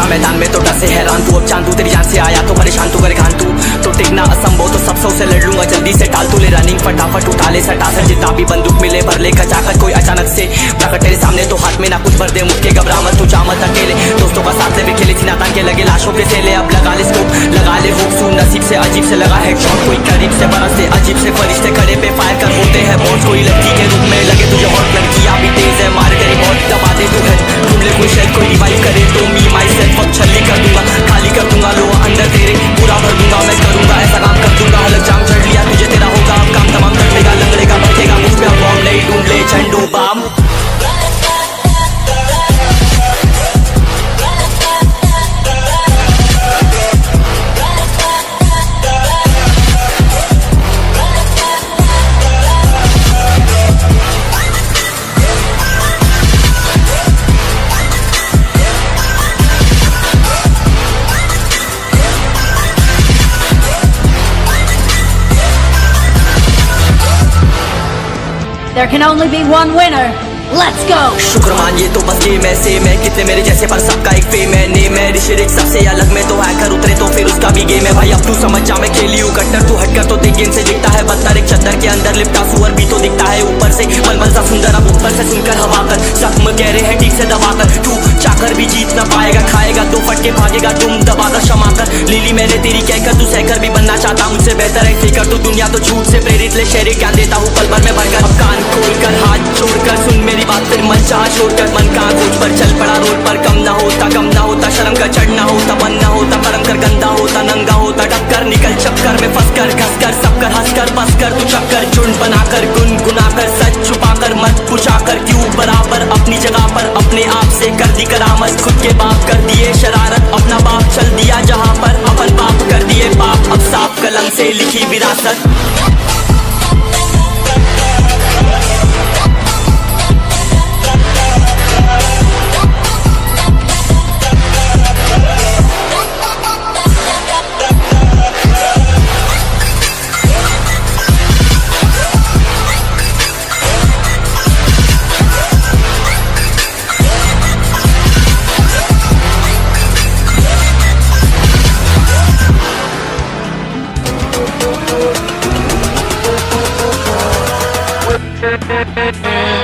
था मैदान में तो डर से हैरान तू, अब चांद तू तेरी जान से आया तो परेशान तू करे खान तू, तो टिकना असंभव तो सब से लड़ लूंगा जल्दी से टाल तू ले रनिंग फटाफट उठा ले सटा सर जितना भी बंदूक मिले भर ले कचाकच कोई अचानक से प्रकट तेरे सामने तो हाथ में ना कुछ भर दे मुक्के घबरा मत तू चामत अकेले दोस्तों का साथ ले भी खेले थी नाता के लगे लाशों के सेले अब लगा ले स्कोप लगा ले होप सू नसीब से अजीब से लगा हेडशॉट कोई करीब से बरसते अजीब से फरिश्ते खड़े पे फायर कर होते हैं बहुत कोई लड़की के रूप में लगे तुझे हॉट लड़कियां भी तेज है मारे तेरी बहुत दबा दे तू है ढूंढ ले कोई शायद कोई रिवाइव करे तो मी माई सेल्फ अब छल्ली कर दूंगा खाली कर दूंगा लो अंदर तेरे पूरा भर दूंगा मैं करूंगा ऐसा काम कर दूंगा अलग जाम चढ़ लिया तुझे तेरा होगा अब काम तमाम तड़पेगा लंगड़ेगा भटकेगा मुझ पे अब बॉम्ब नहीं ढूंढ ले झंडू balm. There can only be one winner. Let's go. शुक्र मानिए तो बस गेम ऐसे मैं कितने मेरे जैसे पर सबका एक फेम है नेम है ऋषिक सबसे अलग में तो हैकर उतरे तो फिर उसका भी गेम है भाई अब तू समझ जा मैं खेली हूँ कट्टर तू हटकर तो देख गेम से दिखता है बदतर एक चद्दर के अंदर लिपटा सुअर भी तो दिखता है ऊपर से मलमल सा सुंदर अब ऊपर से सुनकर हवा कर जख्म कह रहे हैं ठीक से दबाकर तू चाकर भी जीत न पाएगा खाएगा दो फटके भागेगा तुम दबाकर क्षमा कर लीली मैंने तेरी कहकर तू सहकर भी बनना चाहता मुझसे बेहतर है फेकर तू दुनिया तो झूठ से प्रेरित ले शेरे ज्ञान देता हूँ पल भर में भरकर अब कान खोलकर हाथ जोड़कर सुन मेरी बात फिर मन चाह छोड़कर मन का खोज पर चल पड़ा रोड पर कम ना होता शर्म का चढ़ना होता बनना होता कर्म कर गंदा होता नंगा होता डक्कर निकल चक्कर में फंस कर घस कर सब कर हंस कर बस कर तू चक्कर झुंड बनाकर गुनगुनाकर सच छुपाकर मत पूछाकर क्यों बराबर अपनी जगह पर अपने आप से कर दी करामत खुद के बाप कर दिए शरारत अपना बाप चल दिया जहाँ पर अपन बाप कर दिए बाप अब साफ कलम से लिखी विरासत। Yeah.